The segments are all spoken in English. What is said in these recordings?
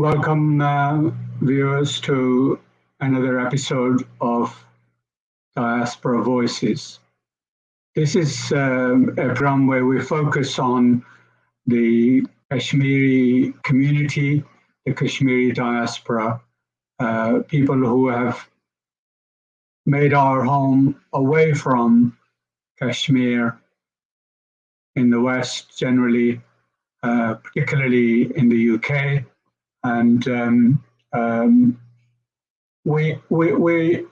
Welcome, viewers, to another episode of Diaspora Voices. This is a program where we focus on the Kashmiri community, the Kashmiri diaspora, people who have made our home away from Kashmir in the West generally, particularly in the UK. And we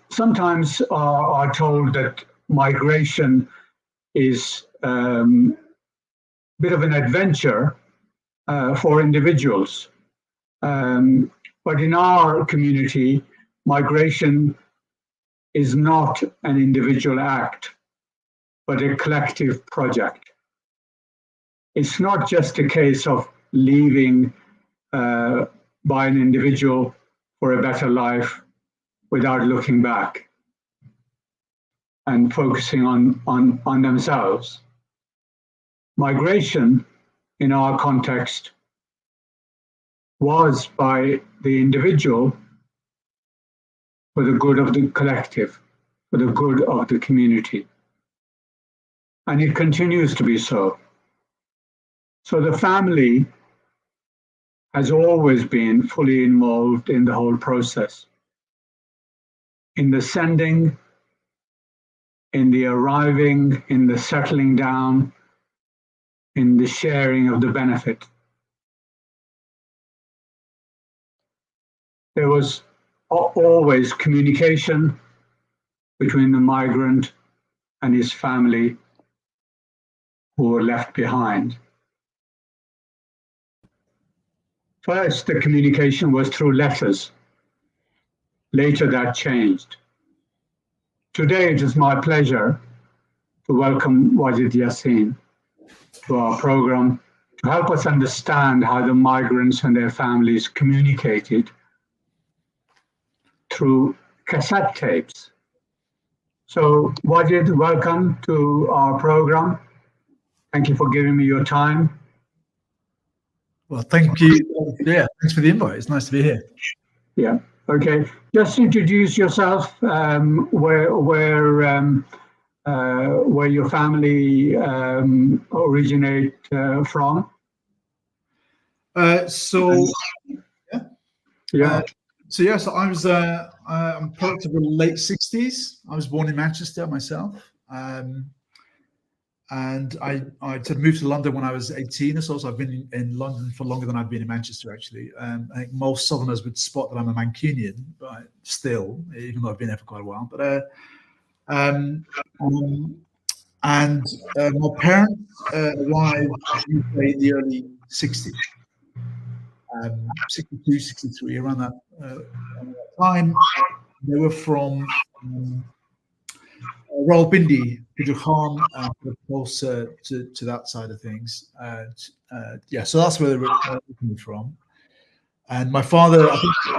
sometimes are told that migration is a bit of an adventure for individuals. But in our community, migration is not an individual act, but a collective project. It's not just a case of leaving by an individual for a better life without looking back and focusing on themselves. Migration, in our context, was by the individual for the good of the collective, for the good of the community. And it continues to be so. So the family has always been fully involved in the whole process, in the sending, in the arriving, in the settling down, in the sharing of the benefit. There was always communication between the migrant and his family who were left behind. First, the communication was through letters. Later, that changed. Today, it is my pleasure to welcome Wajid Yaseen to our program to help us understand how the migrants and their families communicated through cassette tapes. So, Wajid, welcome to our program. Thank you for giving me your time. Well, thank you. Yeah, thanks for the invite. It's nice to be here. Yeah. Okay. Just introduce yourself. Where your family originate from? So I was I'm a product of the late '60s. I was born in Manchester myself. And I moved to London when I was 18 or so. So I've been in London for longer than I've been in Manchester, actually. I think most Southerners would spot that I'm a Mancunian, but still, even though I've been there for quite a while. But my parents arrived in the UK in the early 60s, 62, 63, around that time. They were from Rawalpindi, Khan, closer to that side of things. So that's where they were coming from. And my father, I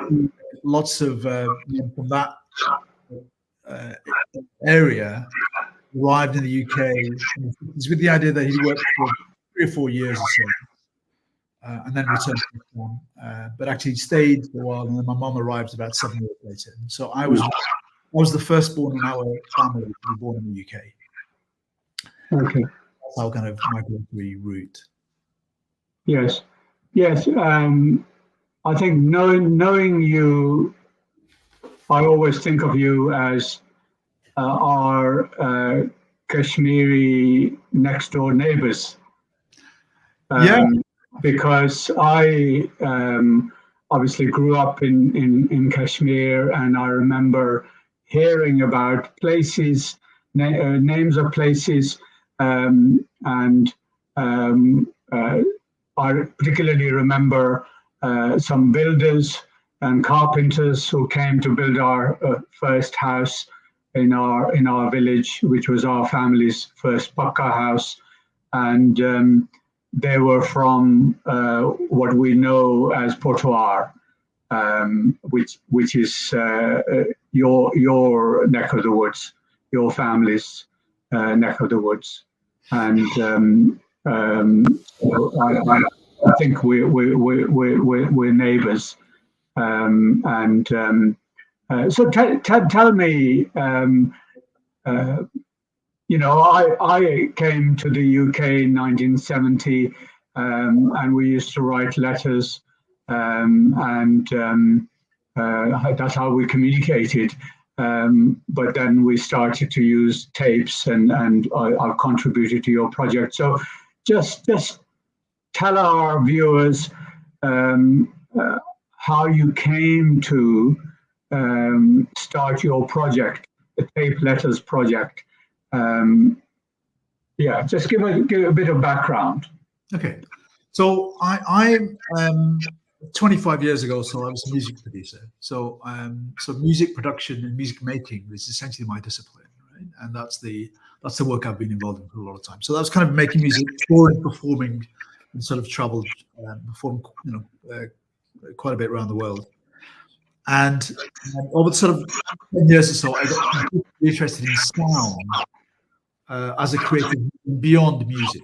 think lots of men from that area arrived in the UK with the idea that he worked for 3 or 4 years or so, and then returned to Hong Kong. But actually stayed for a while, and then my mum arrived about 7 years later. So I was the firstborn in our family to be born in the UK. Okay. That's our kind of migratory route. Yes. I think knowing you, I always think of you as our Kashmiri next door neighbors. Because I obviously grew up in Kashmir, and I remember hearing about places, names of places, and I particularly remember some builders and carpenters who came to build our first house in our village, which was our family's first Pakka house, and they were from what we know as Potwar, which is your neck of the woods, your family's neck of the woods. And I think we're neighbours. So tell me, I came to the UK in 1970, and we used to write letters, that's how we communicated. But then we started to use tapes, and I've contributed to your project. So just tell our viewers how you came to start your project, the Tape Letters project. Just give a bit of background. Okay, so I 25 years ago, so I was a music producer. So music production and music making is essentially my discipline, right? And that's the work I've been involved in for a lot of time. So that was kind of making music, touring, performing, and sort of traveled, performed, quite a bit around the world. And over sort of 10 years or so, I got interested in sound as a creative beyond music.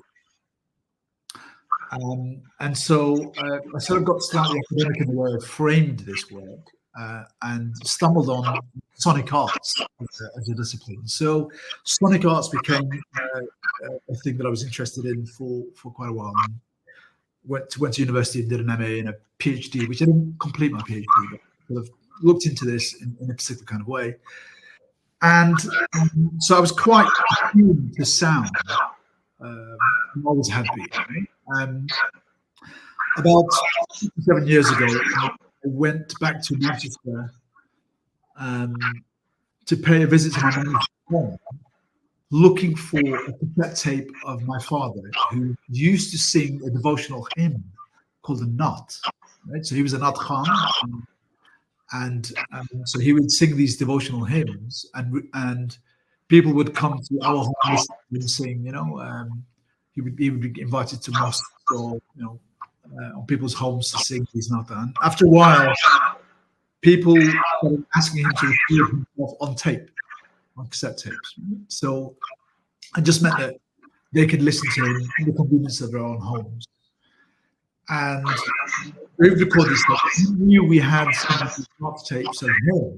And so I sort of got slightly academic in the way I framed this work, and stumbled on sonic arts as a discipline. So sonic arts became a thing that I was interested in for quite a while. And went to university and did an MA and a PhD, which I didn't complete my PhD, but sort of looked into this in a particular kind of way. And so I was quite attuned to sound. I always have been. About 7 years ago, I went back to Manchester to pay a visit to my mum's home, looking for a cassette tape of my father, who used to sing a devotional hymn called the Nat. Right? So he was a Nat Khan, and so he would sing these devotional hymns, and people would come to our home and sing. He would be invited to mosques or on people's homes to sing these Nat. And after a while, people started asking him to record himself on tape, on cassette tapes. So it just meant that they could listen to him in the convenience of their own homes. And we would record these stuff. We knew we had some of these tapes at home,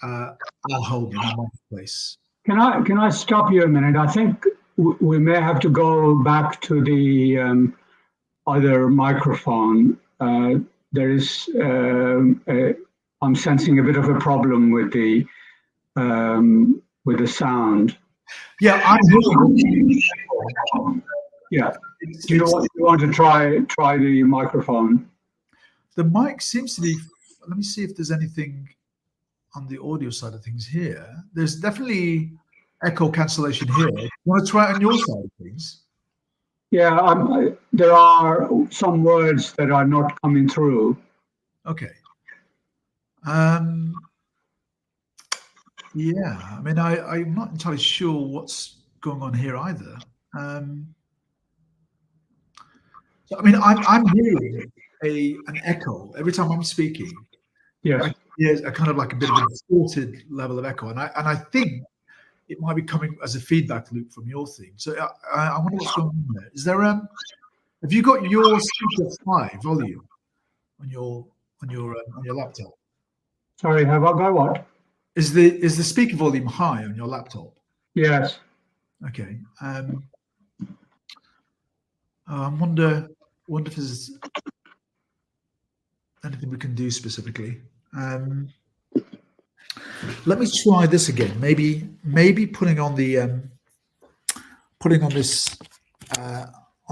our home in our marketplace. Can I stop you a minute? I think we may have to go back to the other microphone. There is, I'm sensing a bit of a problem with the sound. Yeah, I'm hearing. Yeah. Do you want to try the microphone? The mic seems to be. Let me see if there's anything on the audio side of things here. There's definitely echo cancellation here. You want to try it on your side of things? Yeah, there are some words that are not coming through. Okay. Yeah, I mean, I'm not entirely sure what's going on here either. So, I mean, I'm hearing an echo every time I'm speaking. Yes. There's a kind of like a bit of a distorted level of echo, and I think it might be coming as a feedback loop from your thing. So I wonder what's going on there. Is there have you got your speaker high volume on your laptop? Sorry, have I got what? Is the speaker volume high on your laptop? Yes. Okay. I wonder if there's anything we can do specifically. Let me try this again. Maybe putting on the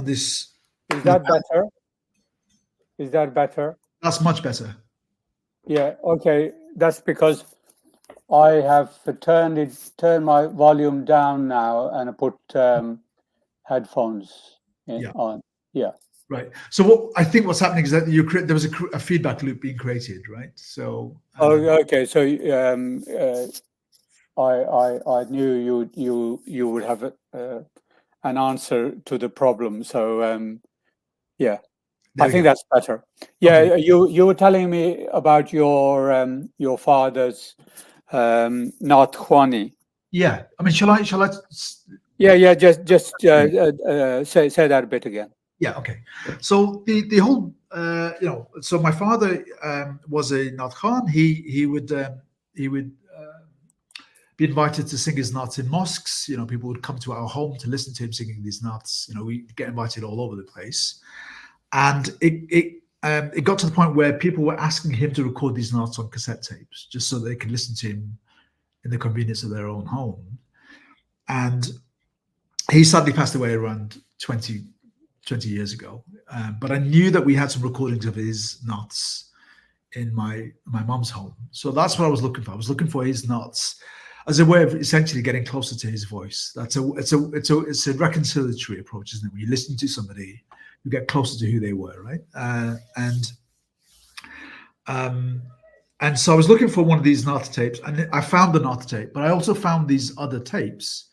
this. Is that better? Is that better? That's much better. Yeah. Okay. That's because I have turned my volume down now and I put headphones on. Yeah. Right. So what's happening is that there was a feedback loop being created, right? So. Okay. So I knew you would have an answer to the problem. So yeah, I think that's better. Yeah. Okay. You were telling me about your father's Nat Khwani. Yeah. I mean, shall I? Yeah. Just say that a bit again. Yeah. Okay. So the whole so my father was a Nat Khan. He would be invited to sing his nats in mosques. People would come to our home to listen to him singing these nats. We get invited all over the place, and it got to the point where people were asking him to record these nats on cassette tapes just so they could listen to him in the convenience of their own home. And he sadly passed away around 20 years ago. But I knew that we had some recordings of his nats in my mum's home. So that's what I was looking for. I was looking for his nats as a way of essentially getting closer to his voice. It's a reconciliatory approach, isn't it? When you listen to somebody, you get closer to who they were, right? And so I was looking for one of these nat tapes, and I found the nat tape, but I also found these other tapes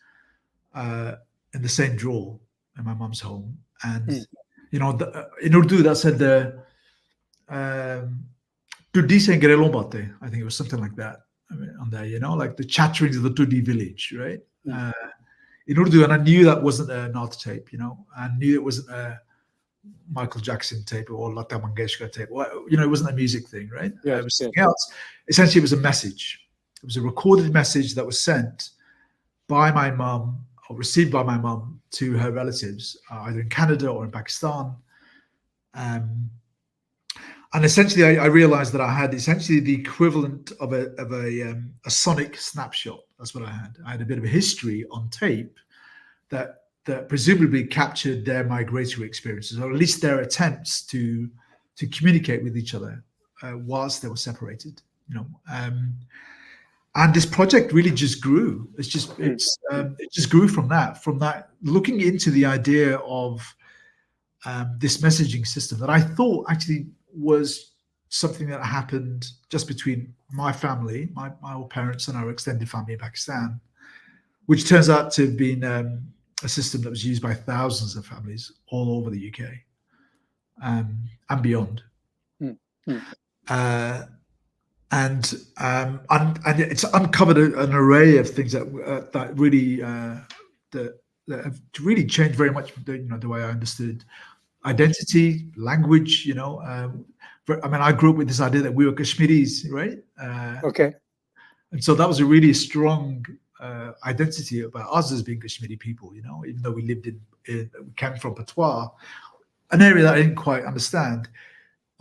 in the same drawer in my mum's home. And in Urdu that said Tudi se Grelon Bate. I think it was something like that on there, like the chatterings of the Tudi village, right? In Urdu, and I knew that wasn't a nat tape, I knew it wasn't a Michael Jackson tape or Lata Mangeshkar tape. It wasn't a music thing, right? It was something else. Essentially, it was a message. It was a recorded message that was sent by my mum or received by my mum to her relatives, either in Canada or in Pakistan. And essentially, I realized that I had essentially the equivalent of a sonic snapshot. That's what I had. I had a bit of a history on tape that presumably captured their migratory experiences, or at least their attempts to communicate with each other whilst they were separated. And this project really just grew. It just grew from that, looking into the idea of this messaging system that I thought actually was something that happened just between my family, my old parents, and our extended family in Pakistan, which turns out to have been a system that was used by thousands of families all over the UK and beyond. And it's uncovered an array of things that really that have really changed very much the way I understood identity, language. I grew up with this idea that we were Kashmiris, right? Okay. And so that was a really strong identity about us as being Kashmiri people. Even though we came from Patois, an area that I didn't quite understand.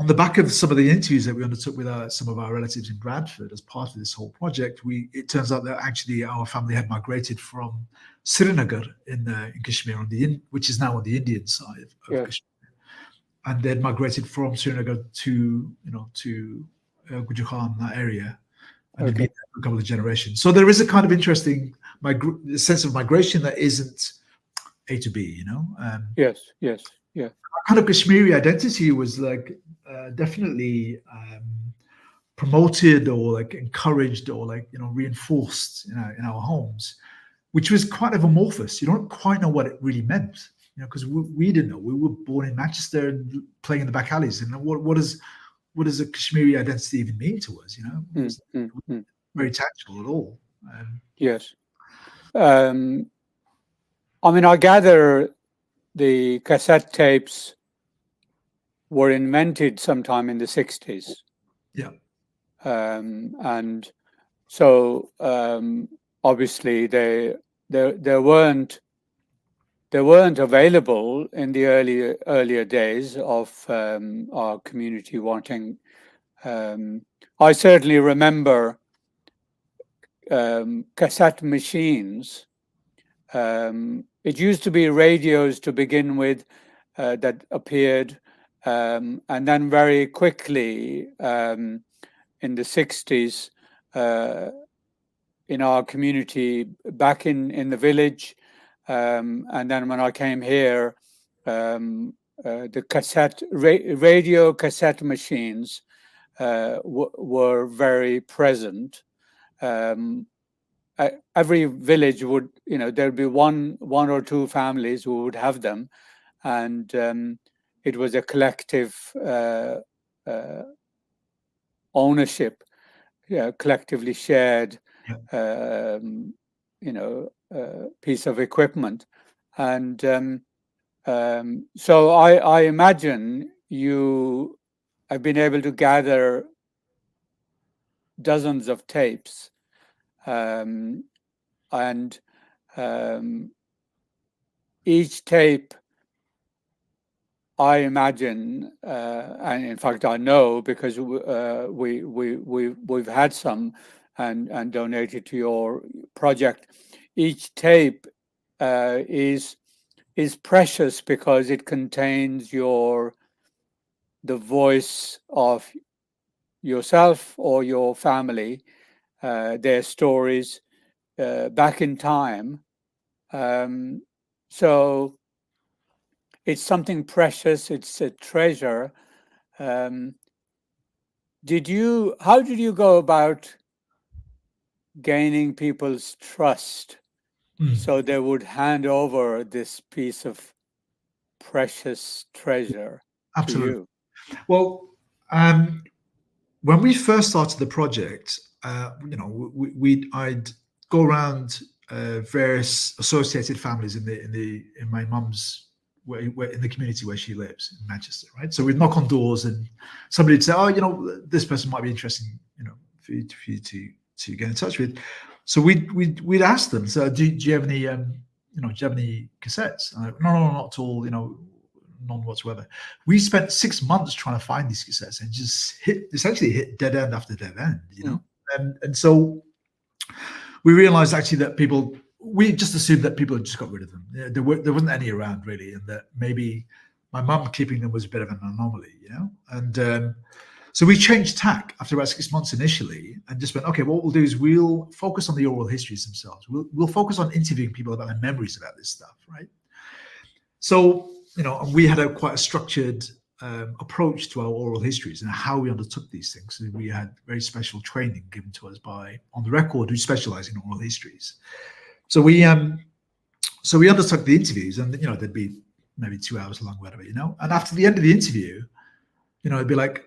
On the back of some of the interviews that we undertook with some of our relatives in Bradford as part of this whole project, it turns out that actually our family had migrated from Srinagar in Kashmir, which is now on the Indian side of Kashmir, and they'd migrated from Srinagar to Gujarat, that area, and they'd been there for a couple of generations. So there is a kind of interesting sense of migration that isn't A to B. Yes. That kind of Kashmiri identity was definitely promoted or encouraged or reinforced in our homes, which was quite amorphous. You don't quite know what it really meant, because we didn't know. We were born in Manchester and playing in the back alleys, and what does a Kashmiri identity even mean to us? It was very tactile at all. Yes. I gather the cassette tapes were invented sometime in the 60s. Yeah. And so obviously they weren't available in the earlier days of our community wanting. I certainly remember cassette machines. It used to be radios to begin with that appeared, and then very quickly in the 60s in our community back in the village, and then when I came here, the radio cassette machines were very present. Every village would, there'd be one or two families who would have them, and it was a collective ownership, collectively shared, piece of equipment, and So I imagine you have been able to gather dozens of tapes, and each tape, I imagine, and in fact I know because we've had some and donated to your project. Each tape is precious because it contains the voice of yourself or your family, their stories back in time. So it's something precious. It's a treasure. How did you go about gaining people's trust so they would hand over this piece of precious treasure to you? Well, when we first started the project, I'd go around various associated families in my mum's in the community where she lives in Manchester, right? So we'd knock on doors and somebody would say, "Oh, this person might be interested, for you to get in touch with." So we'd ask them, "So do you have any, do you have any cassettes?" And no, not at all, none whatsoever. We spent 6 months trying to find these cassettes and just essentially hit dead end after dead end, and so we realized actually that we just assumed that people had just got rid of them. There wasn't any around really, and that maybe my mum keeping them was a bit of an anomaly, and so we changed tack after about 6 months initially and just went, okay, what we'll do is we'll focus on the oral histories themselves. We'll focus on interviewing people about their memories about this stuff, right? So we had quite a structured approach to our oral histories and how we undertook these things. So we had very special training given to us by On the Record, who specialize in oral histories. So we undertook the interviews, and they'd be maybe 2 hours long, whatever, And after the end of the interview, it'd be like,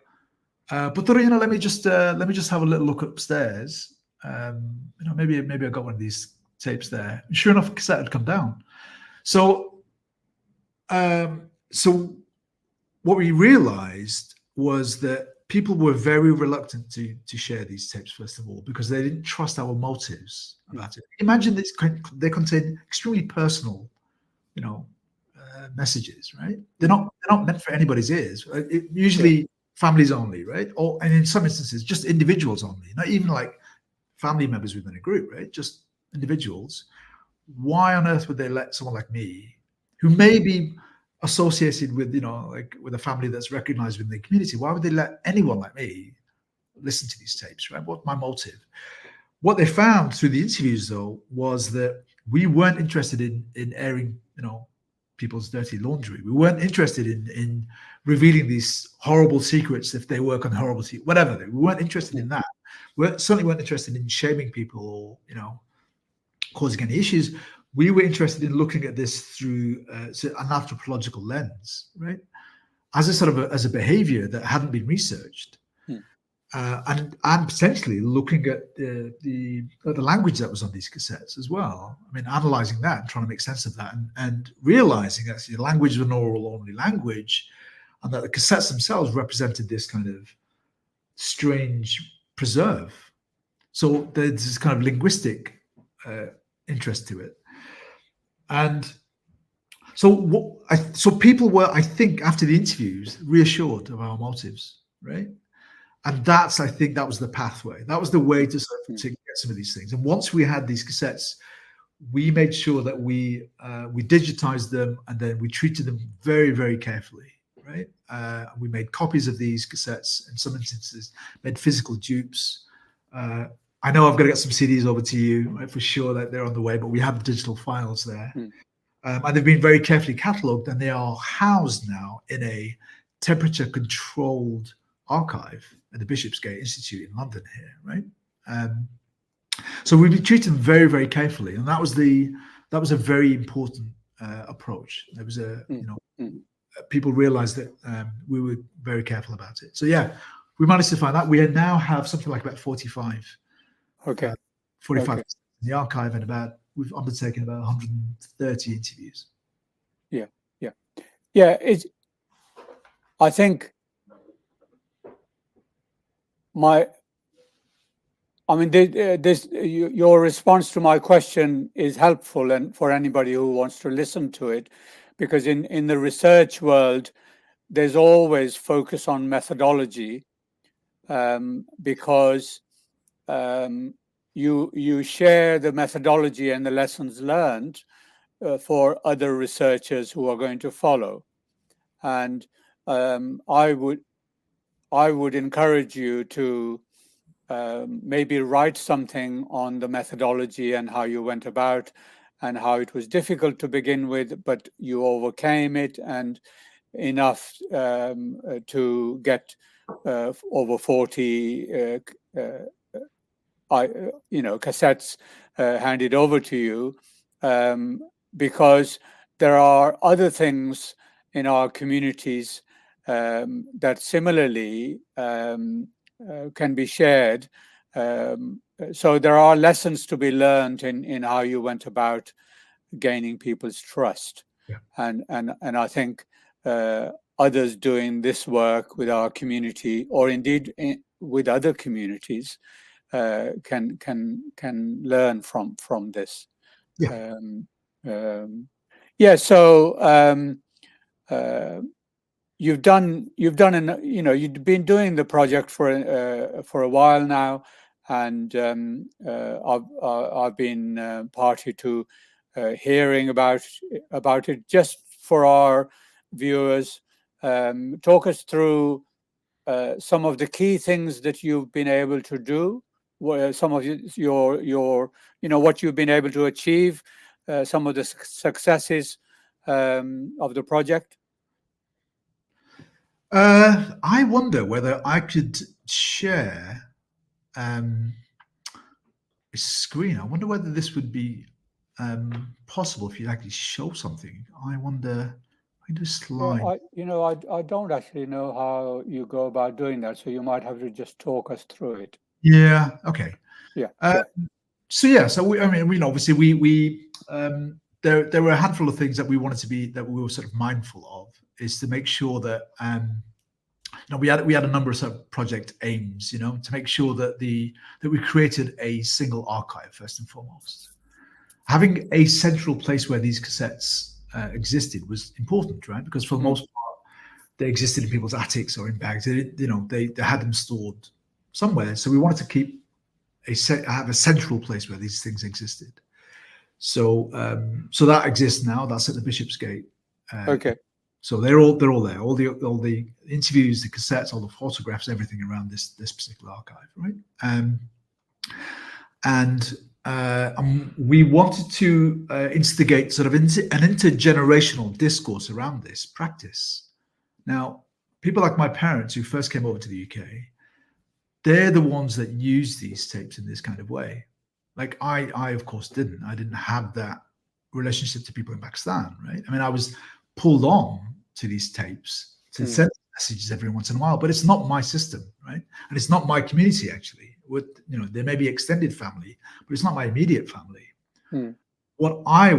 but let me just have a little look upstairs. Maybe I got one of these tapes there. And sure enough, a cassette had come down. So what we realized was that people were very reluctant to share these tapes, first of all, because they didn't trust our motives about it. Imagine they contain extremely personal, messages, right? They're not meant for anybody's ears. Usually families only, right? And in some instances, just individuals only, not even like family members within a group, right? Just individuals. Why on earth would they let someone like me, who may be associated with, with a family that's recognized within the community, why would they let anyone like me listen to these tapes, right? What's my motive? What they found through the interviews, though, was that we weren't interested in airing, people's dirty laundry. We weren't interested in revealing these horrible secrets if they work on horrible secrets, whatever. We weren't interested in that. We certainly weren't interested in shaming people or, causing any issues. We were interested in looking at this through an anthropological lens, right? As a sort of as a behavior that hadn't been researched, and potentially looking at the language that was on these cassettes as well. I mean, analyzing that and trying to make sense of that, and realizing that the language was an oral-only language, and that the cassettes themselves represented this kind of strange preserve. So there's this kind of linguistic interest to it. And so people were, I think, after the interviews, reassured of our motives, right? And I think that was the pathway. That was the way to get some of these things. And once we had these cassettes, we made sure that we digitized them, and then we treated them very, very carefully, right? We made copies of these cassettes, in some instances, made physical dupes. I know I've got to get some CDs over to you, right, for sure, that they're on the way, but we have the digital files there. And they've been very carefully catalogued, and they are housed now in a temperature-controlled archive at the Bishopsgate Institute in London here, right? So we treated them very, very carefully, and that was a very important approach. There was people realized that we were very careful about it. So yeah, we managed to find that. We now have something like about 45. Okay. 45 in the archive, and we've undertaken about 130 interviews. Yeah. Yeah, I think your response to my question is helpful, and for anybody who wants to listen to it, because in the research world, there's always focus on methodology, because you share the methodology and the lessons learned for other researchers who are going to follow. And I would encourage you to maybe write something on the methodology and how you went about, and how it was difficult to begin with, but you overcame it, and enough to get over 40 cassettes handed over to you, because there are other things in our communities that similarly can be shared. So there are lessons to be learned in how you went about gaining people's trust. Yeah. And I think others doing this work with our community, or indeed with other communities, can learn from this. Yeah. So you've been doing the project for a while now, and I've been party to hearing about it. Just for our viewers, talk us through some of the key things that you've been able to do, some of your what you've been able to achieve, some of the successes of the project. I wonder whether I could share a screen. I wonder whether this would be possible if you actually show something. I wonder. I do slide. I don't actually know how you go about doing that, so you might have to just talk us through it. Yeah. Okay. Yeah. So obviously we there were a handful of things that we were sort of mindful of, is to make sure that we had a number of sort of project aims, to make sure that we created a single archive first and foremost. Having a central place where these cassettes existed was important, right? Because for the most part, they existed in people's attics or in bags. They had them stored somewhere. So we wanted to keep have a central place where these things existed. So that exists now. That's at the Bishopsgate. Okay. So they're all there. All the interviews, the cassettes, all the photographs, everything around this particular archive, right? We wanted to instigate sort of an intergenerational discourse around this practice. Now, people like my parents who first came over to the UK, they're the ones that use these tapes in this kind of way. Like I of course didn't. I didn't have that relationship to people in Pakistan, right? I mean, I was pulled on to these tapes to send messages every once in a while, but it's not my system, right? And it's not my community actually. There may be extended family, but it's not my immediate family. What I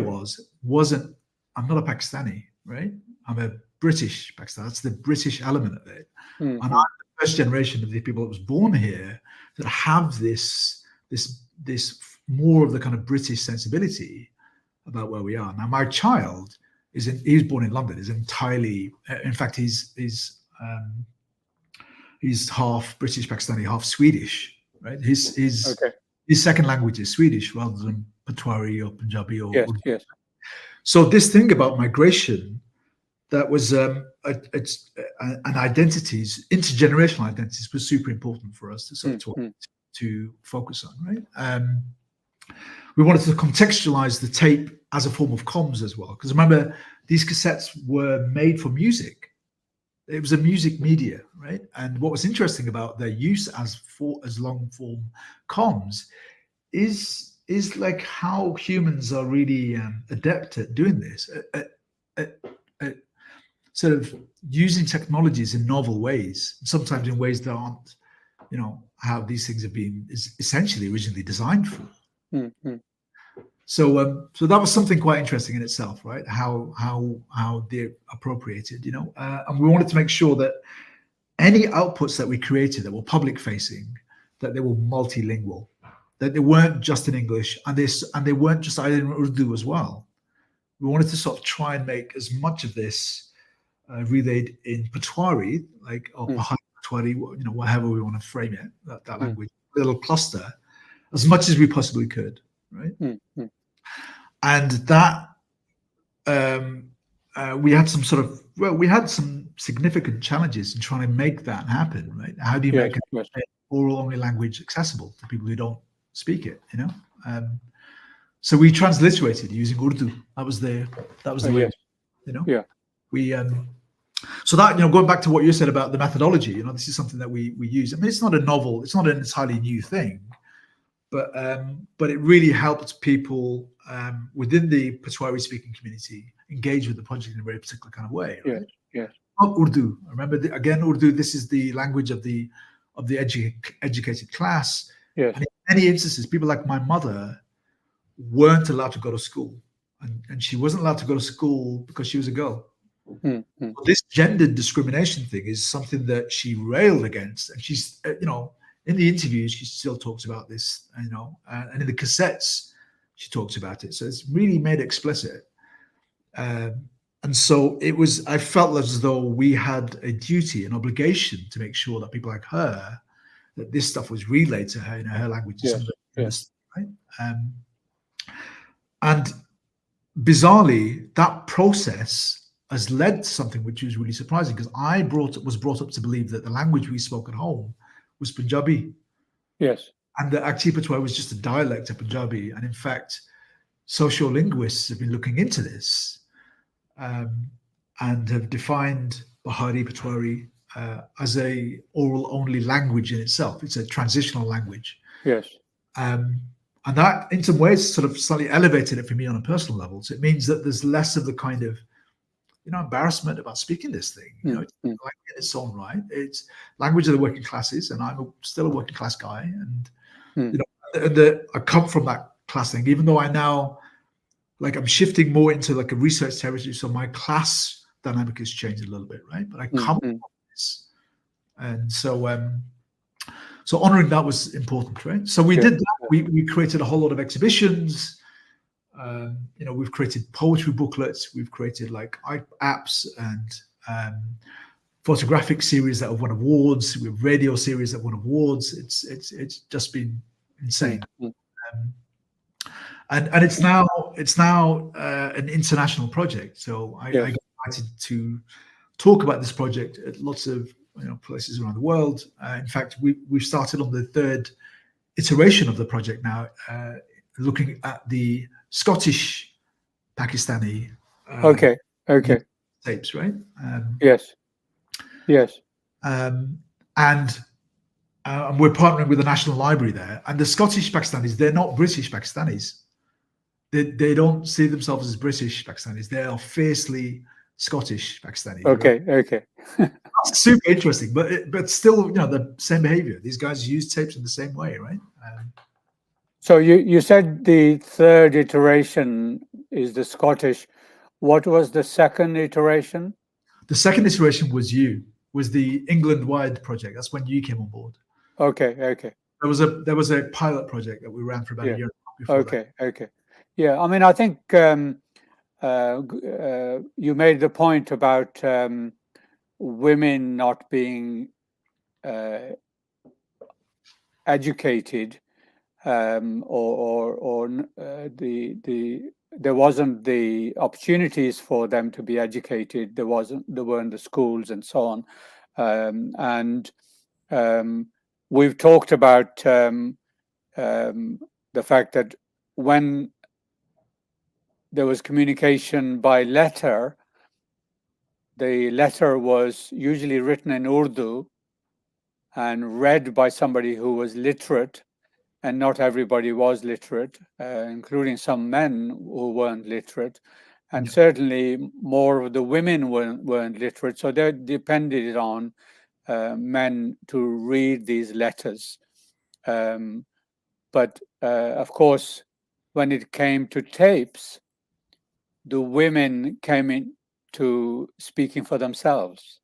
wasn't. I'm not a Pakistani, right? I'm a British Pakistani. That's the British element of it. And I'm the first generation of the people that was born here that have this more of the kind of British sensibility about where we are. Now, my child he was born in London. Is entirely, in fact, he's half British Pakistani, half Swedish. Right, his second language is Swedish rather than Patwari or Punjabi or. Yes. So this thing about migration, that was an intergenerational identities, was super important for us to sort of to focus on. Right, we wanted to contextualize the tape as a form of comms as well, because remember, these cassettes were made for music. It was a music media, right? And what was interesting about their use as long form comms is like how humans are really adept at doing this, at sort of using technologies in novel ways, sometimes in ways that aren't, how these things have been essentially originally designed for. So that was something quite interesting in itself, right? How they're appropriated, and we wanted to make sure that any outputs that we created that were public facing, that they were multilingual, that they weren't just in English, and they weren't just either in Urdu as well. We wanted to sort of try and make as much of this relayed in Patwari, or Bahai Patwari, whatever we want to frame it, that language, little cluster, as much as we possibly could, right? And that we had some significant challenges in trying to make that happen, right? How do you make an oral only language accessible to people who don't speak it, so we transliterated using Urdu. That was the way, we so that, going back to what you said about the methodology, this is something that we use. I mean, it's not a novel, it's not an entirely new thing, but it really helped people within the Patwari speaking community engage with the project in a very particular kind of way. Right? Not Urdu. Remember, again, Urdu. This is the language of the educated class. Yes. And in many instances, people like my mother weren't allowed to go to school, and she wasn't allowed to go to school because she was a girl. This gender discrimination thing is something that she railed against, and she's, in the interviews, she still talks about this, and in the cassettes, she talks about it. So it's really made explicit. And so I felt as though we had a duty, an obligation to make sure that people like her, that this stuff was relayed to her in her language. Yes. Right? And bizarrely, that process has led to something which was really surprising, because I was brought up to believe that the language we spoke at home was Punjabi. Yes. And that actually Patwari was just a dialect of Punjabi. And in fact, sociolinguists have been looking into this and have defined Bahari Patwari as a oral only language in itself. It's a transitional language. Yes. And that in some ways sort of slightly elevated it for me on a personal level. So it means that there's less of the kind of embarrassment about speaking this thing. It's like in its own right. It's language of the working classes, and I'm still a working class guy. And I come from that class thing, even though I now I'm shifting more into a research territory. So my class dynamic has changed a little bit, right? But I come from this, and so honoring that was important, right? So we did that. We created a whole lot of exhibitions. We've created poetry booklets, we've created apps and photographic series that have won awards, we have radio series that won awards. It's just been insane. And it's now an international project. So I got invited to talk about this project at lots of places around the world. In fact, we've started on the third iteration of the project now, looking at the Scottish Pakistani tapes, right? Yes. And we're partnering with the National Library there. And the Scottish Pakistanis, they're not British Pakistanis. They don't see themselves as British Pakistanis. They are fiercely Scottish Pakistanis. Okay. That's super interesting, but still, the same behavior. These guys use tapes in the same way, right? So you said the third iteration is the Scottish. What was the second iteration? The second iteration was the England-wide project. That's when you came on board. Okay. There was a pilot project that we ran for about a year before that. Okay. Yeah, I mean, I think you made the point about women not being educated. There wasn't the opportunities for them to be educated. There weren't the schools and so on. And we've talked about the fact that when there was communication by letter, the letter was usually written in Urdu and read by somebody who was literate. And not everybody was literate, including some men who weren't literate. And certainly more of the women weren't literate. So they depended on men to read these letters. But of course, when it came to tapes, the women came in to speaking for themselves,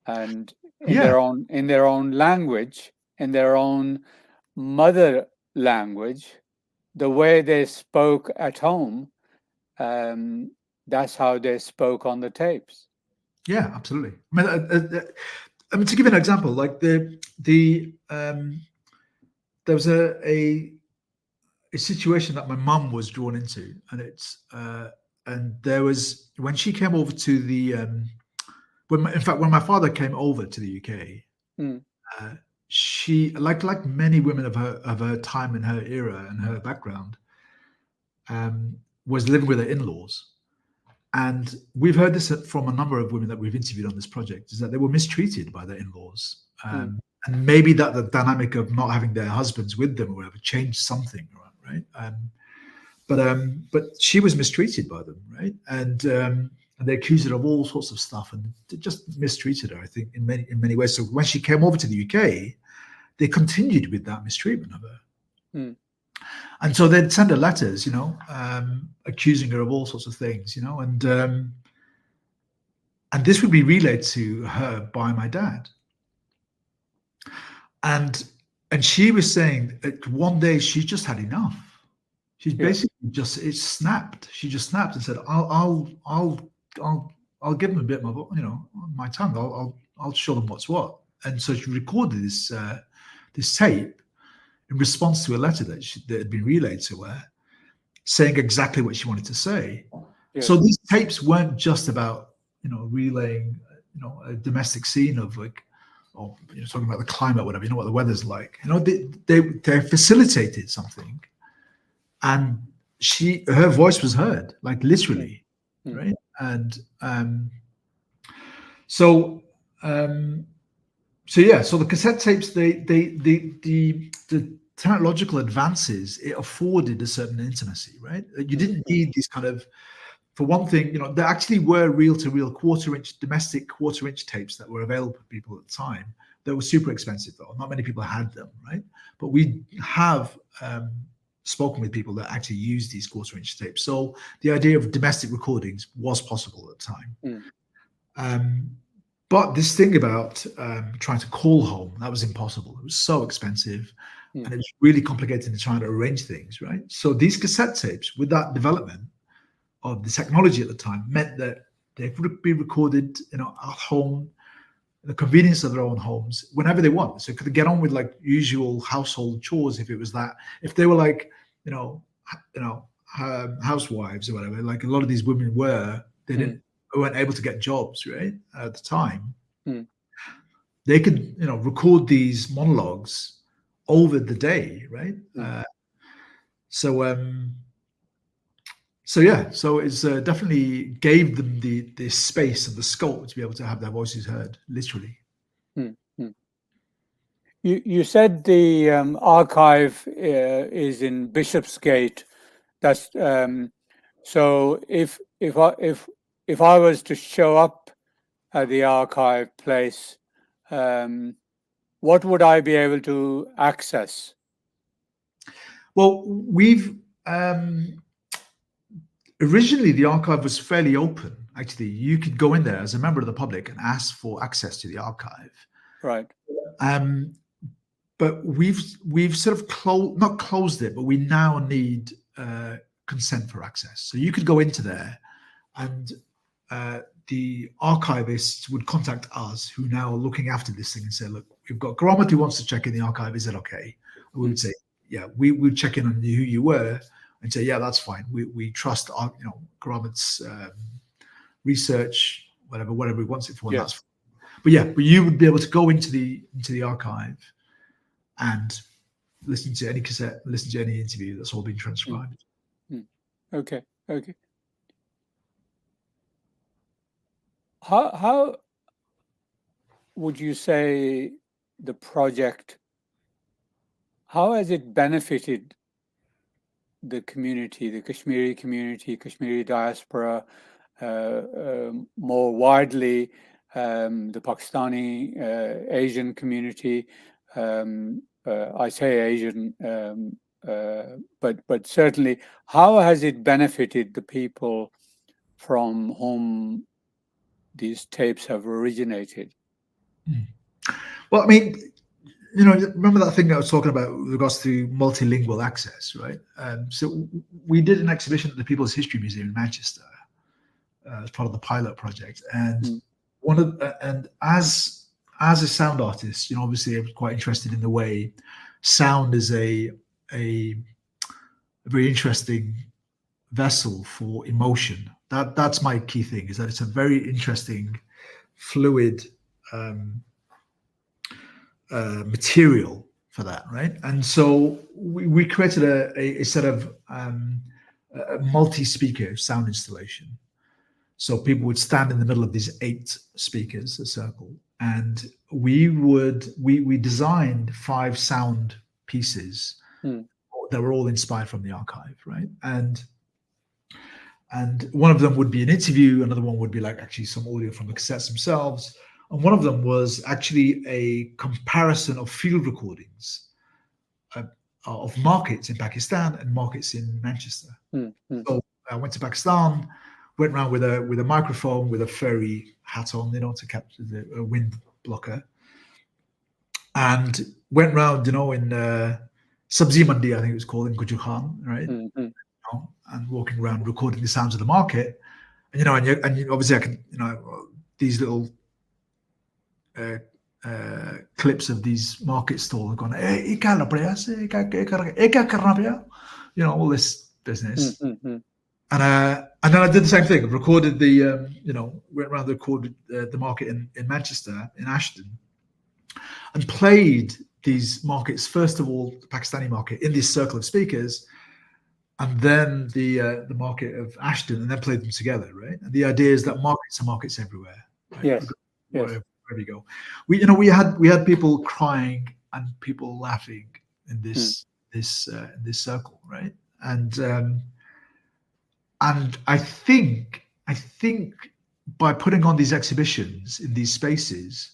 and in their own language, in their own mother language, the way they spoke at home, that's how they spoke on the tapes. Yeah, absolutely. I mean, to give you an example, like there was a situation that my mum was drawn into, and there was, when she came over to the when my father came over to the UK, she, like many women of her time in her era and her background, was living with her in-laws. And we've heard this from a number of women that we've interviewed on this project, is that they were mistreated by their in-laws. And maybe that the dynamic of not having their husbands with them or whatever changed something, right? But she was mistreated by them, right? And they accused her of all sorts of stuff, and they just mistreated her, I think, in many ways. So when she came over to the UK, they continued with that mistreatment of her. And so they'd send her letters, accusing her of all sorts of things, and this would be relayed to her by my dad. And she was saying that one day she just had enough. She basically it snapped. She just snapped and said, "I'll give them a bit of my tongue. I'll show them what's what." And so she recorded this tape in response to a letter that had been relayed to her, saying exactly what she wanted to say. So these tapes weren't just about relaying a domestic scene of like, or talking about the climate, whatever, what the weather's like. They facilitated something, and her voice was heard, like literally, right? And so the cassette tapes, the technological advances, it afforded a certain intimacy, right? You didn't need these kind of, for one thing, there actually were reel-to-reel domestic quarter-inch tapes that were available for people at the time. They were super expensive, though. Not many people had them, right? But we have spoken with people that actually used these quarter-inch tapes. So the idea of domestic recordings was possible at the time. But this thing about trying to call home, that was impossible. It was so expensive, and it was really complicated in trying to arrange things, right? So these cassette tapes, with that development of the technology at the time, meant that they would be recorded, at home, the convenience of their own homes, whenever they want. So could get on with like usual household chores if they were like, housewives or whatever. Like a lot of these women were, they weren't able to get jobs, right, at the time. They could record these monologues over the day, right? So it's definitely gave them the space and the scope to be able to have their voices heard, literally. You said the archive is in Bishopsgate. That's so if I was to show up at the archive place, what would I be able to access? Well, we've originally the archive was fairly open. Actually, you could go in there as a member of the public and ask for access to the archive. Right. But we've sort of not closed it, but we now need consent for access. So you could go into there, and the archivists would contact us, who now are looking after this thing, and say, "Look, we've got Karamat who wants to check in the archive. Is it okay?" And we would say, "Yeah." We would check in on who you were and say, "Yeah, that's fine. We trust our, Karamat's research, whatever he wants it for." Yes. That's fine. But you would be able to go into the archive and listen to any cassette, listen to any interview that's all been transcribed. Okay. How would you say the project, how has it benefited the community, the Kashmiri community, Kashmiri diaspora, more widely, the Pakistani Asian community? I say Asian but certainly, how has it benefited the people from whom these tapes have originated? Well, I mean, you know, remember that thing I was talking about with regards to multilingual access, right? So we did an exhibition at the People's History Museum in Manchester as part of the pilot project, and as a sound artist, you know, obviously I was quite interested in the way sound is a very interesting vessel for emotion. That's my key thing, is that it's a very interesting, fluid material for that, right? And so we created a set of a multi-speaker sound installation. So people would stand in the middle of these 8 speakers, a circle, and we designed 5 sound pieces that were all inspired from the archive, right? And one of them would be an interview, another one would be like actually some audio from the cassettes themselves, and one of them was actually a comparison of field recordings of markets in Pakistan and markets in Manchester. So I went to Pakistan, went around with a microphone with a fairy hat on, you know, to capture the wind blocker, and went round, you know, in Sabzi Mandi, I think it was called, in Guju Khan, right? You know, and walking around recording the sounds of the market, and you know, and you, obviously I can, you know, these little clips of these market stalls going, you know, all this business. And then I did the same thing. I recorded the, you know, went around and recorded the market in Manchester, in Ashton, and played these markets, first of all, the Pakistani market in this circle of speakers, and then the market of Ashton, and then played them together, right? And the idea is that markets are markets everywhere. Right? Yes. Wherever you go. We had people crying and people laughing in this circle, right? And I think by putting on these exhibitions in these spaces,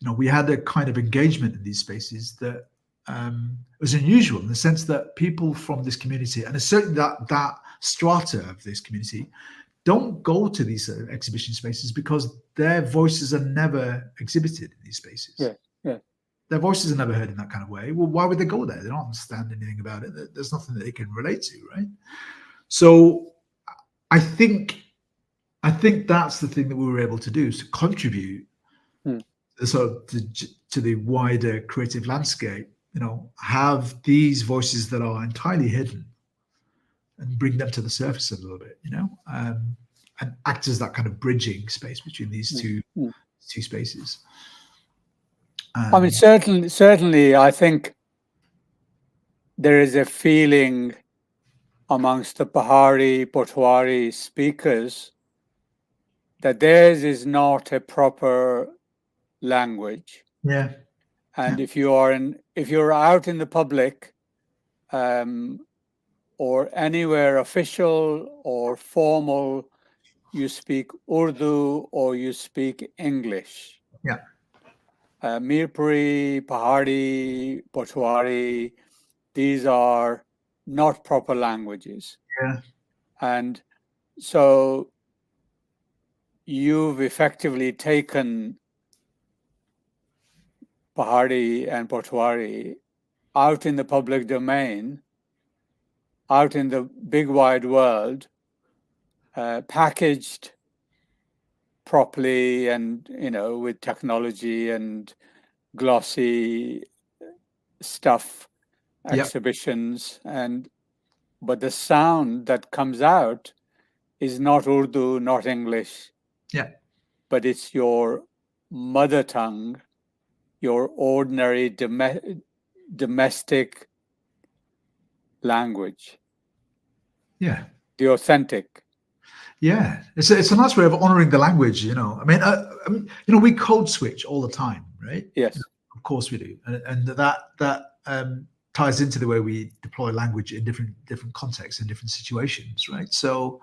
you know, we had a kind of engagement in these spaces that was unusual, in the sense that people from this community, and it's certainly that strata of this community, don't go to these exhibition spaces because their voices are never exhibited in these spaces. Yeah. Their voices are never heard in that kind of way. Well, why would they go there? They don't understand anything about it. There's nothing that they can relate to, right? So I think that's the thing that we were able to do, is to contribute to the wider creative landscape, you know, have these voices that are entirely hidden and bring them to the surface a little bit, you know, and act as that kind of bridging space between these two spaces. I mean, certainly, I think there is a feeling amongst the Pahari, Potwari speakers that theirs is not a proper language. Yeah. And if you're out in the public, or anywhere official or formal, you speak Urdu or you speak English. Yeah. Mirpuri, Pahari, Potwari, these are not proper languages. Yeah. And so you've effectively taken Pahari and Potwari out in the public domain, out in the big wide world, packaged properly, and, you know, with technology and glossy stuff, exhibitions, but the sound that comes out is not Urdu, not English, but it's your mother tongue, your ordinary domestic language. Yeah. The authentic. Yeah, it's a nice way of honoring the language, you know. I mean, you know, we code switch all the time, right? Yes, of course we do, and that ties into the way we deploy language in different contexts and different situations, right? So,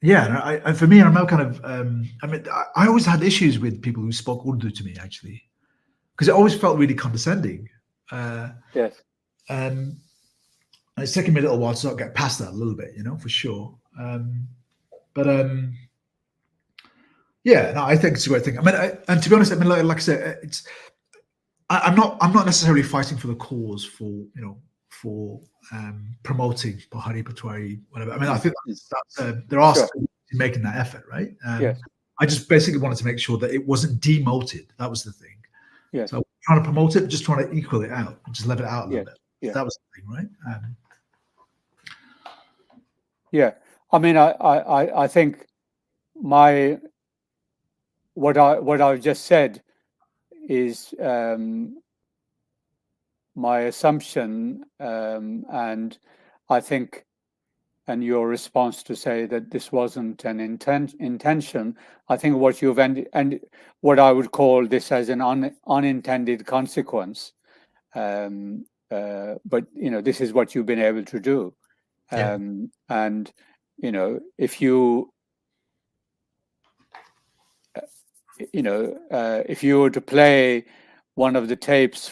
yeah, for me, I'm now kind of, I mean, I always had issues with people who spoke Urdu to me, actually, because it always felt really condescending. Yes. it's taken me a little while to sort of get past that a little bit, for sure. Yeah, no, I think it's a great thing. I mean, and to be honest, I mean, like I said, I'm not necessarily fighting for the cause for promoting Bahari, Patwari, whatever. I mean, I think that's there are Sure. still making that effort, right? Yes. I just basically wanted to make sure that it wasn't demoted. That was the thing. Yes. So trying to promote it, just trying to equal it out, just level it out a little bit. Yeah. That was the thing, right? Yeah. I mean, I think what I've just said is my assumption, and I think, and your response to say that this wasn't an intention. I think what you've and what I would call this as an unintended consequence. But this is what you've been able to do, and if you if you were to play one of the tapes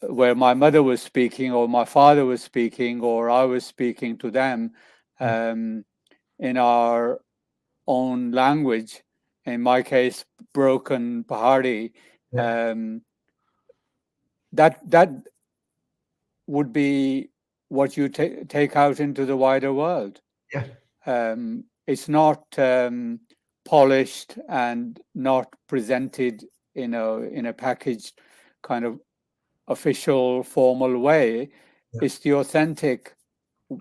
where my mother was speaking, or my father was speaking, or I was speaking to them in our own language, in my case, broken Pahari, that would be what you take out into the wider world. Yeah. It's not polished and not presented in a packaged kind of official, formal way. Yeah. It's the authentic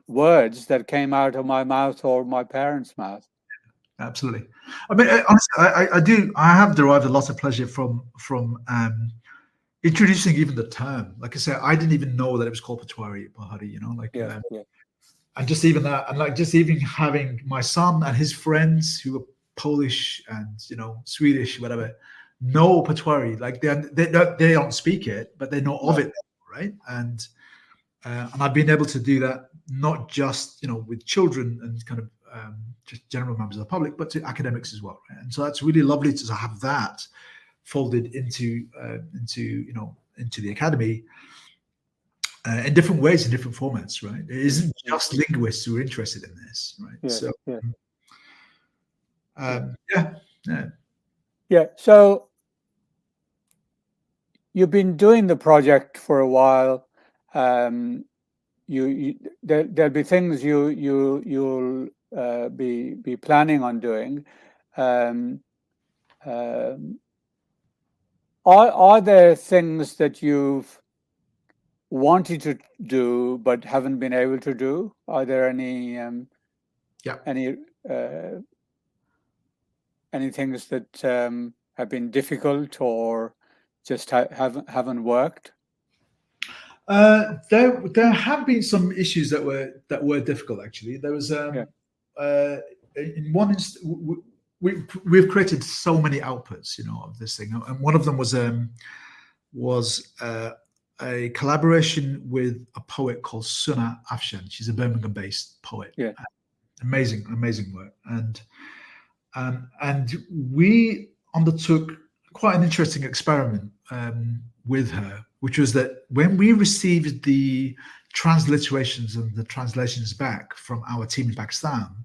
words that came out of my mouth or my parents' mouth. Absolutely. I mean, honestly, I have derived a lot of pleasure from introducing even the term. Like I said, I didn't even know that it was called Patwari, Bahari, and just even that, and like just even having my son and his friends who are Polish and Swedish, whatever, know Patwari. Like they don't speak it, but they know of it, right? And I've been able to do that not just with children and kind of just general members of the public, but to academics as well. Right? And so that's really lovely to have that folded into the academy in different ways, in different formats. Right? It isn't just linguists who are interested in this, right? So you've been doing the project for a while. There'll be things you'll be planning on doing. Are there things that you've wanted to do but haven't been able to do? Are there any things that have been difficult or just haven't worked? There have been some issues that were difficult. Actually, there was in one instance we've created so many outputs, of this thing, and one of them was a collaboration with a poet called Suna Afshan. She's a Birmingham-based poet. Yeah, amazing work, and we undertook quite an interesting experiment with her, which was that when we received the transliterations and the translations back from our team in Pakistan,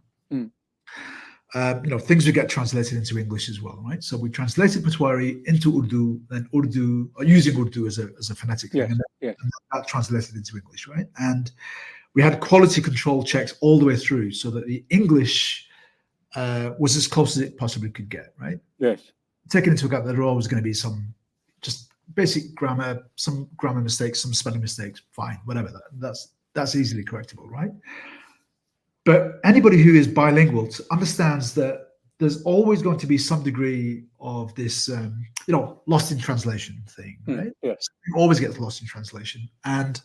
things would get translated into English as well, right? So we translated Patwari into Urdu, and Urdu, using Urdu as a phonetic thing, and that translated into English, right? And we had quality control checks all the way through, so that the English was as close as it possibly could get, right? Yes. Taking into account that there are always going to be some just basic grammar, some grammar mistakes, some spelling mistakes, fine, whatever. That's easily correctable, right? But anybody who is bilingual understands that there's always going to be some degree of this, lost in translation thing, right? Yes. It always gets lost in translation, and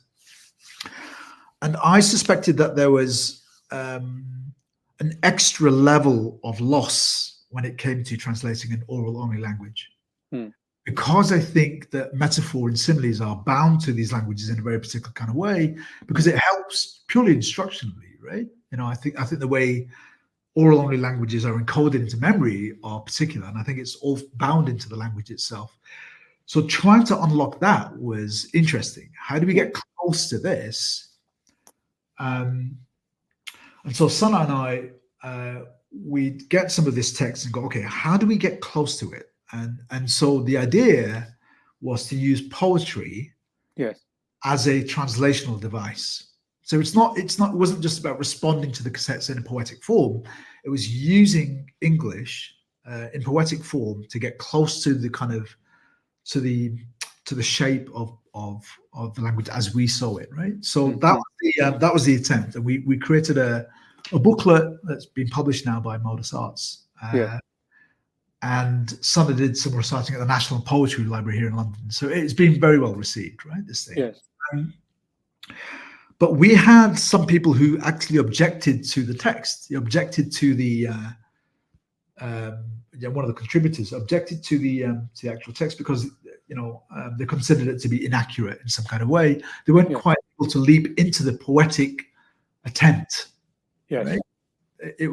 I suspected that there was an extra level of loss when it came to translating an oral-only language. Because I think that metaphor and similes are bound to these languages in a very particular kind of way, because it helps purely instructionally, right? I think the way oral-only languages are encoded into memory are particular, and I think it's all bound into the language itself. So trying to unlock that was interesting. How do we get close to this? And so Sana and I, we'd get some of this text and go, okay, how do we get close to it? And so the idea was to use poetry as a translational device. So it wasn't just about responding to the cassettes in a poetic form. It was using English in poetic form to get close to the kind of to the shape of the language as we saw it, right? So that was the attempt, and we created a booklet that's been published now by Modus Arts. And Sana did some reciting at the National Poetry Library here in London. So it's been very well received, right? This thing. Yes. But we had some people who actually objected to the text. They objected to the one of the contributors objected to the actual text because they considered it to be inaccurate in some kind of way. They weren't quite able to leap into the poetic attempt. Yes. Right? It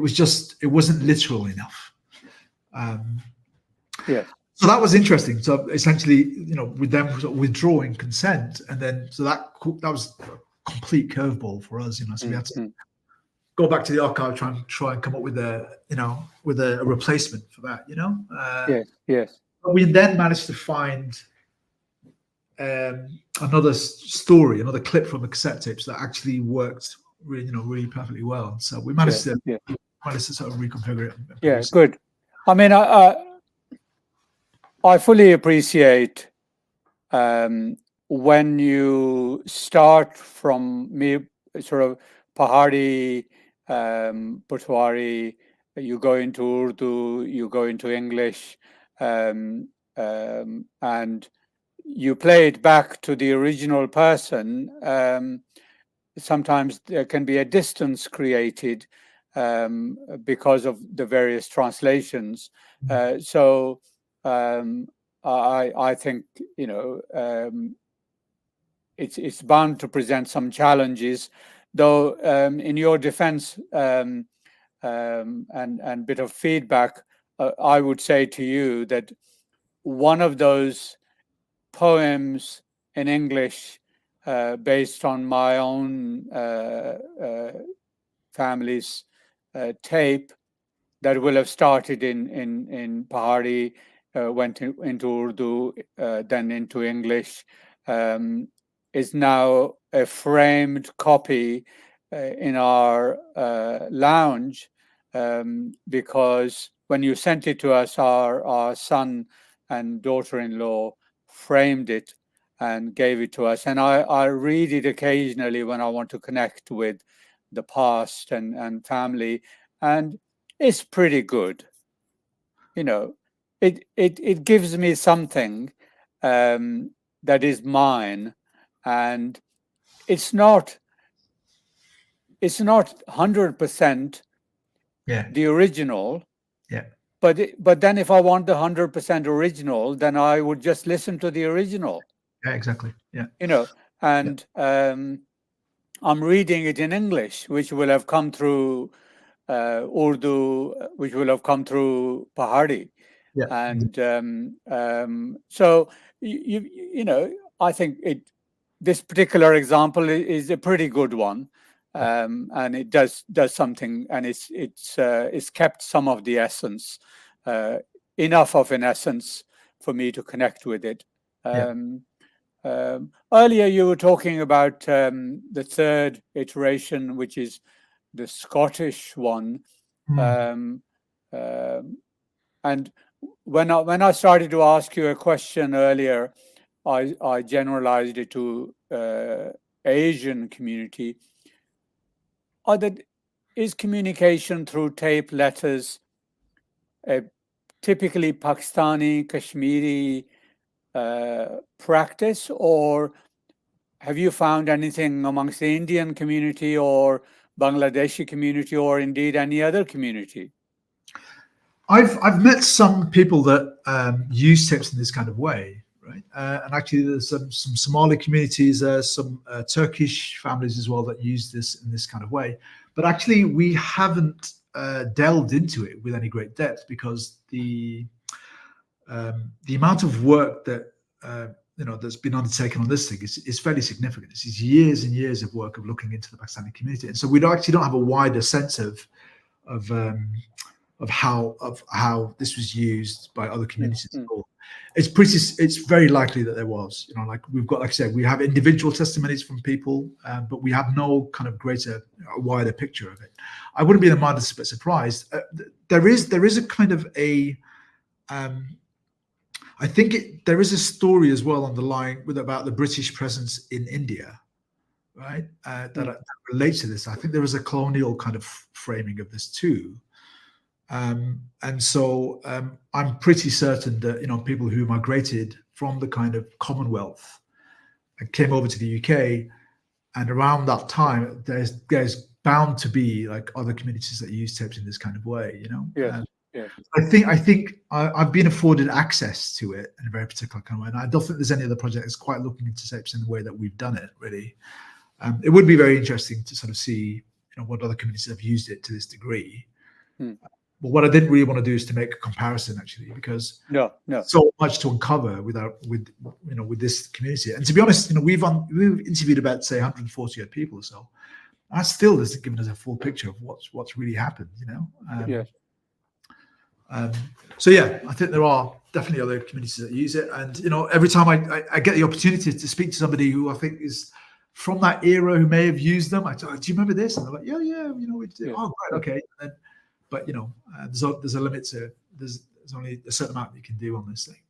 wasn't literal enough. So that was interesting. So essentially, with them sort of withdrawing consent, and then so that was a complete curveball for us. So we had to go back to the archive, try and come up with a replacement for that. Yes. But we then managed to find another story, another clip from the cassette tapes that actually worked really perfectly well. So we managed to sort of reconfigure it. Yeah, good. I mean, I fully appreciate when you start from sort of Pahari, Putwari, you go into Urdu, you go into English, and you play it back to the original person. Sometimes there can be a distance created because of the various translations. So I think it's bound to present some challenges, though. In your defense and bit of feedback, I would say to you that one of those poems in English based on my own family's tape that will have started in Pahari, went into Urdu, then into English, is now a framed copy in our lounge, because when you sent it to us, our son and daughter-in-law framed it and gave it to us. And I read it occasionally when I want to connect with the past and family, and it's pretty good. It gives me something that is mine, and it's not 100% the original. But then if I want the 100% original, then I would just listen to the original. Yeah, exactly. Yeah. And I'm reading it in English, which will have come through Urdu, which will have come through Pahari. Yeah. And so I think this particular example is a pretty good one, and it does something, and it's kept some of the essence, enough of an essence for me to connect with it. Earlier you were talking about the third iteration, which is the Scottish one, and when I started to ask you a question earlier, I generalized it to Asian community. Is communication through tape letters a typically Pakistani, Kashmiri practice, or have you found anything amongst the Indian community or Bangladeshi community, or indeed any other community? I've met some people that use tapes in this kind of way, right? And actually, there's some Somali communities, some Turkish families as well that use this in this kind of way. But actually, we haven't delved into it with any great depth, because the amount of work that that's been undertaken on this thing is fairly significant. It's years and years of work of looking into the Pakistani community, and so we actually don't have a wider sense of how this was used by other communities at all. It's very likely that there was, like we've got, like I said, we have individual testimonies from people, but we have no kind of wider picture of it. I wouldn't be in the mildest bit surprised. There is a kind of I think there is a story as well underlying about the British presence in India, right? That relates to this. I think there is a colonial kind of framing of this too. And so I'm pretty certain that people who migrated from the kind of Commonwealth and came over to the UK, and around that time there's bound to be like other communities that use tapes in this kind of way. Yeah. I think I've been afforded access to it in a very particular kind of way, and I don't think there's any other project that's quite looking into tapes in the way that we've done it. Really, it would be very interesting to sort of see what other communities have used it to this degree. But what I didn't really want to do is to make a comparison, actually, because no, so much to uncover with this community. And to be honest, we've interviewed about, say, 140 odd people or so. That still hasn't given us a full picture of what's really happened. So yeah, I think there are definitely other communities that use it, and every time I get the opportunity to speak to somebody who I think is from that era who may have used them, do you remember this? And they're like, yeah, we do. Oh, right, okay. And then, but there's a limit to there's only a certain amount you can do on this thing.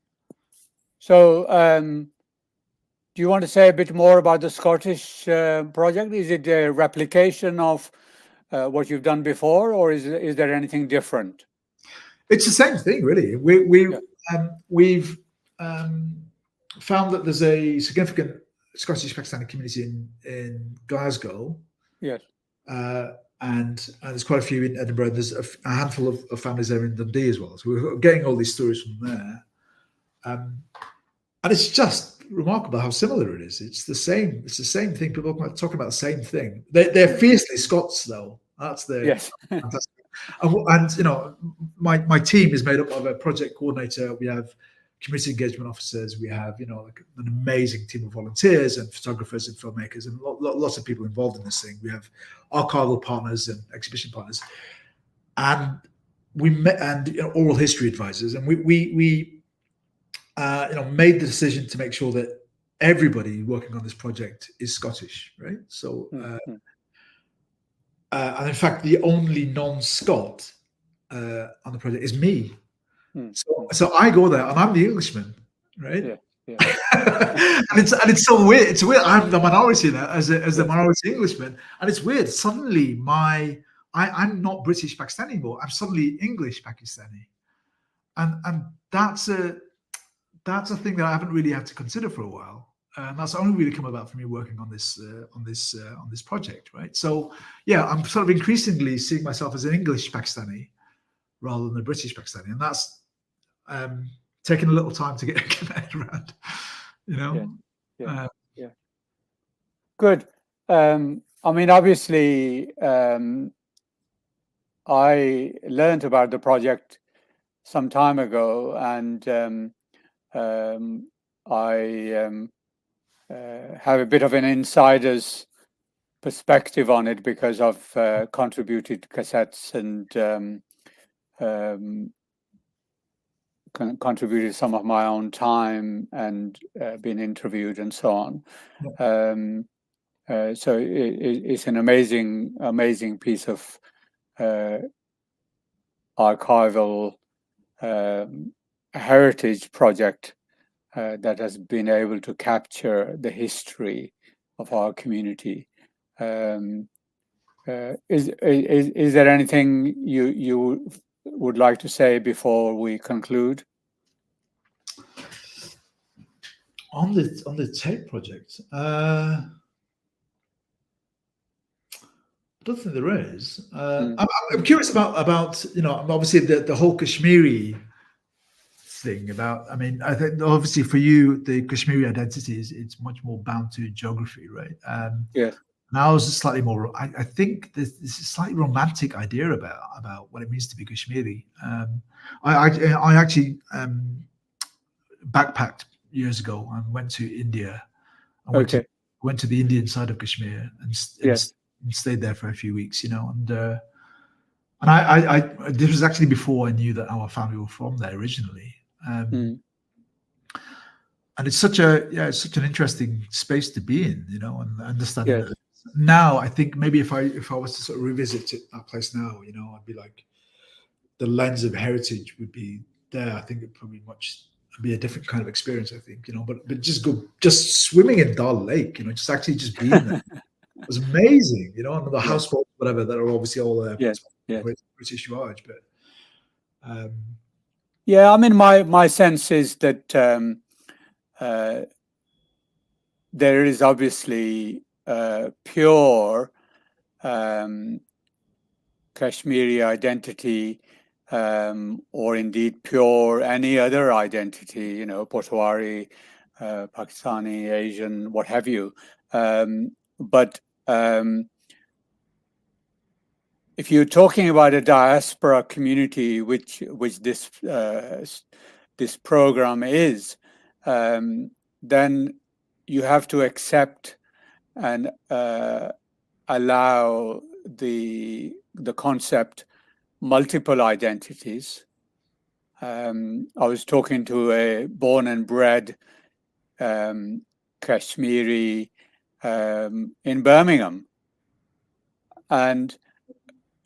So, do you want to say a bit more about the Scottish project? Is it a replication of what you've done before, or is there anything different? It's the same thing, really. We've found that there's a significant Scottish Pakistani community in Glasgow. Yes. And there's quite a few in Edinburgh. There's a handful of families there in Dundee as well. So we're getting all these stories from there. And it's just remarkable how similar it is. It's the same thing. People are talking about the same thing. They're fiercely Scots, though. That's the yes. And my team is made up of a project coordinator. We have community engagement officers. We have like an amazing team of volunteers and photographers and filmmakers and lots of people involved in this thing. We have archival partners and exhibition partners, and oral history advisors. And we made the decision to make sure that everybody working on this project is Scottish, right? So. And in fact, the only non-Scot on the project is me. So I go there, and I'm the Englishman, right? Yeah. and it's so weird. It's weird. I'm the minority there as the minority Englishman, and it's weird. Suddenly, I'm not British Pakistani anymore. I'm suddenly English Pakistani, and that's a thing that I haven't really had to consider for a while. And that's only really come about from me working on this project, right? So yeah, I'm sort of increasingly seeing myself as an English Pakistani rather than a British Pakistani, and that's taking a little time to get my head around, Yeah. Good. I mean, obviously, I learned about the project some time ago, and I have a bit of an insider's perspective on it because I've contributed cassettes and contributed some of my own time and been interviewed and so on. So it's an amazing piece of archival heritage project that has been able to capture the history of our community. Is there anything you would like to say before we conclude? On the tape project, I don't think there is. I'm curious about obviously the whole Kashmiri thing about. I mean, I think obviously for you the Kashmiri identity it's much more bound to geography, right? Yeah. Now it's slightly more. I think there's a slightly romantic idea about what it means to be Kashmiri. I actually backpacked years ago and went to India. I went to the Indian side of Kashmir and stayed there for a few weeks, and I this was actually before I knew that our family were from there originally. And it's such an interesting space to be in, and understanding that now. I think maybe if I was to sort of revisit that place now, I'd be like, the lens of heritage would be there. I think it'd probably be a different kind of experience, I think, but just swimming in Dal Lake, just being there. It was amazing, and the houseboats, whatever, that are obviously all there. British Raj, but yeah, I mean, my sense is that there is obviously pure Kashmiri identity, or indeed pure any other identity, Potwari, Pakistani, Asian, what have you. But if you're talking about a diaspora community, which this program is, then you have to accept and allow the concept multiple identities. I was talking to a born and bred Kashmiri in Birmingham, and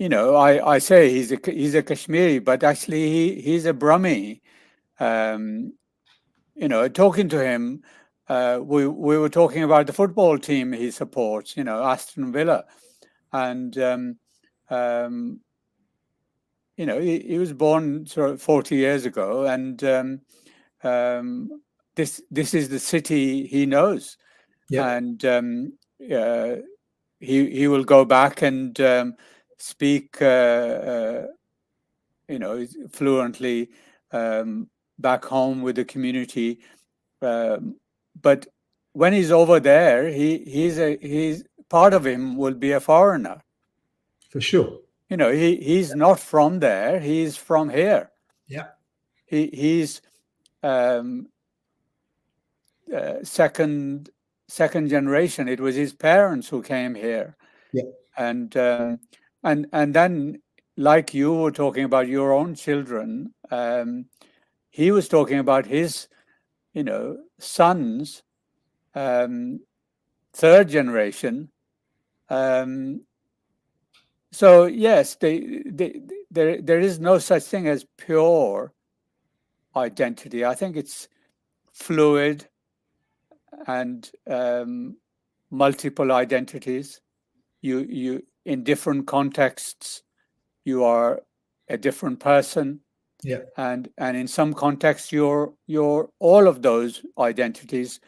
I say he's a Kashmiri, but actually he's a Brahmi. Talking to him, we were talking about the football team he supports, Aston Villa, and he was born sort of 40 years ago, and this is the city he knows, and he will go back and speak, fluently back home with the community, but when he's over there, he's part of him will be a foreigner. For sure. He's not from there. He's from here. Yeah. He's second generation. It was his parents who came here. Yeah. And then, like you were talking about your own children, he was talking about his, sons, third generation. So yes, there is no such thing as pure identity. I think it's fluid and multiple identities. You in different contexts, you are a different person. Yeah. And in some contexts, you're all of those identities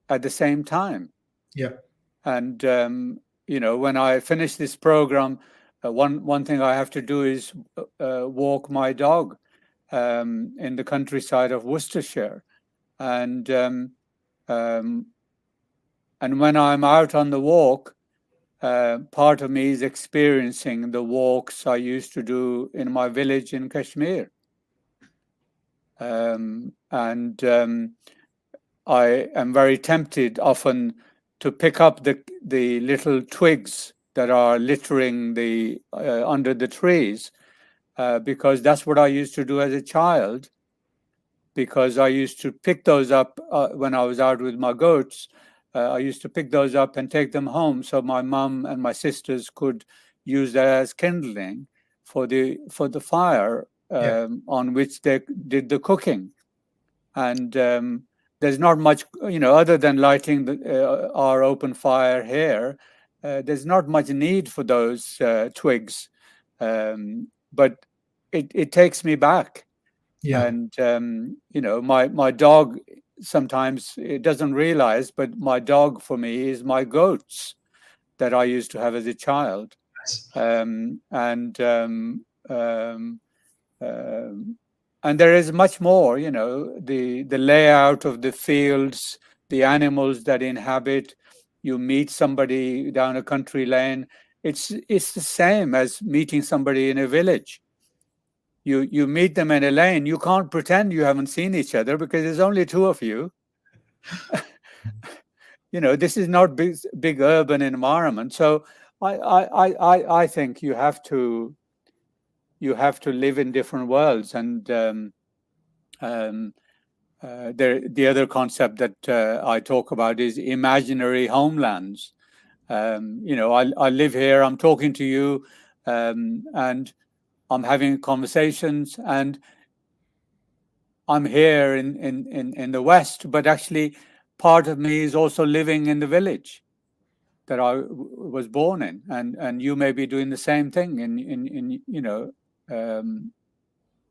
at the same time. Yeah. And when I finish this program, one thing I have to do is walk my dog in the countryside of Worcestershire, and when I'm out on the walk, part of me is experiencing the walks I used to do in my village in Kashmir, and I am very tempted often to pick up the little twigs that are littering the under the trees, because that's what I used to do as a child, because I used to pick those up when I was out with my goats. I used to pick those up and take them home so my mum and my sisters could use that as kindling for the fire on which they did the cooking. And there's not much, other than lighting our open fire here. There's not much need for those twigs, but it takes me back. Yeah. And my dog sometimes it doesn't realize, but my dog for me is my goats that I used to have as a child. And there is much more, the layout of the fields, the animals that inhabit. You meet somebody down a country lane, it's the same as meeting somebody in a village. You meet them in a lane, you can't pretend you haven't seen each other because there's only two of you. this is not big urban environment. So I think you have to live in different worlds. And the other concept that I talk about is imaginary homelands. I live here, I'm talking to you, and I'm having conversations, and I'm here in the West, but actually part of me is also living in the village that I was born in, and you may be doing the same thing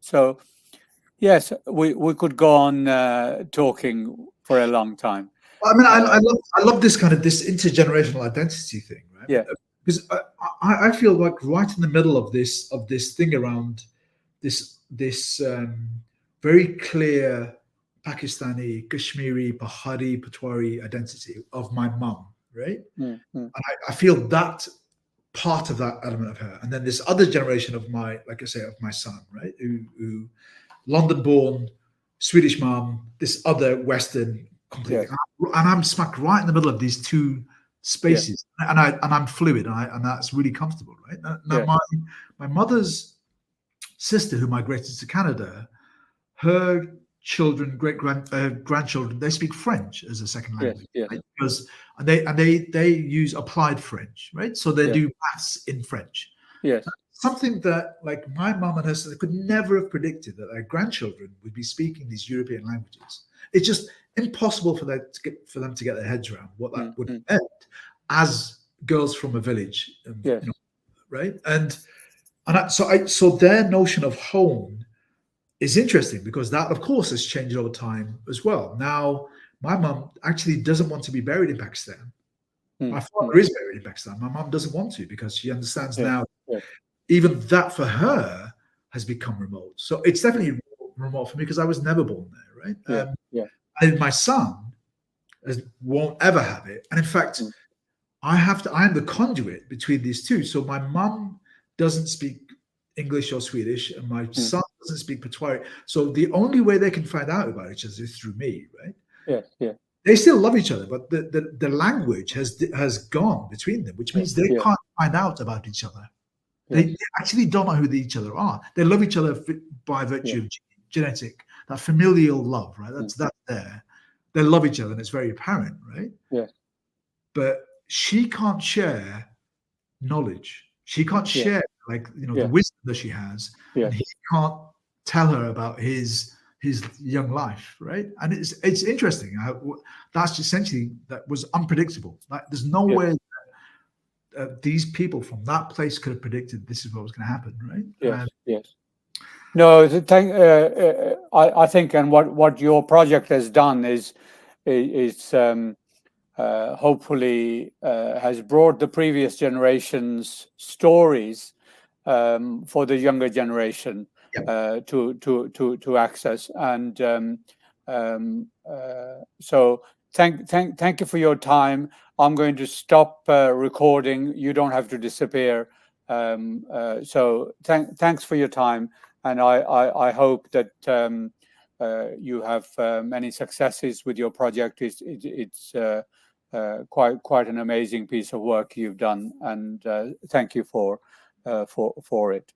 so yes, we could go on talking for a long time. I mean, I love this intergenerational identity thing, right? Yeah. Because I feel like right in the middle of this thing around this very clear Pakistani, Kashmiri, Pahari, Patwari identity of my mum, right? Mm. And I feel that part of that element of her, and then this other generation of my son, right, who London-born, Swedish mum, this other Western completely, Yes. and I'm smack right in the middle of these two spaces, and I'm fluid, and that's really comfortable, right? Now, my mother's sister, who migrated to Canada, her children, grandchildren, they speak French as a second language, right? Because they use applied French, right? So they do maths in French. Yes. Something that, like, my mum and her sister could never have predicted, that their grandchildren would be speaking these European languages. It's just impossible for them to get their heads around what that would have meant as girls from a village, right? So their notion of home is interesting, because that, of course, has changed over time as well. Now, my mum actually doesn't want to be buried in Pakistan. My father is buried in Pakistan. My mum doesn't want to, because she understands now even that for her has become remote. So it's definitely remote for me, because I was never born there, right? And my son won't ever have it. And in fact, I am the conduit between these two. So my mum doesn't speak English or Swedish, and my son doesn't speak Patwari. So the only way they can find out about each other is through me, right? Yeah. They still love each other, but the language has gone between them, which means they can't find out about each other. They actually don't know who each other are. They love each other by virtue of genetic, that familial love, right? That's there. They love each other, and it's very apparent, right? Yeah. But she can't share knowledge. She can't share the wisdom that she has, and he can't tell her about his young life, right? And it's interesting. That's essentially, that was unpredictable. Like, there's no way these people from that place could have predicted this is what was going to happen, right? Yes. No, I think, and what your project has done is hopefully has brought the previous generation's stories for the younger generation to access. And so thank you for your time. I'm going to stop recording. You don't have to disappear. So thanks for your time, and I hope that you have many successes with your project. It's quite an amazing piece of work you've done, and thank you for it.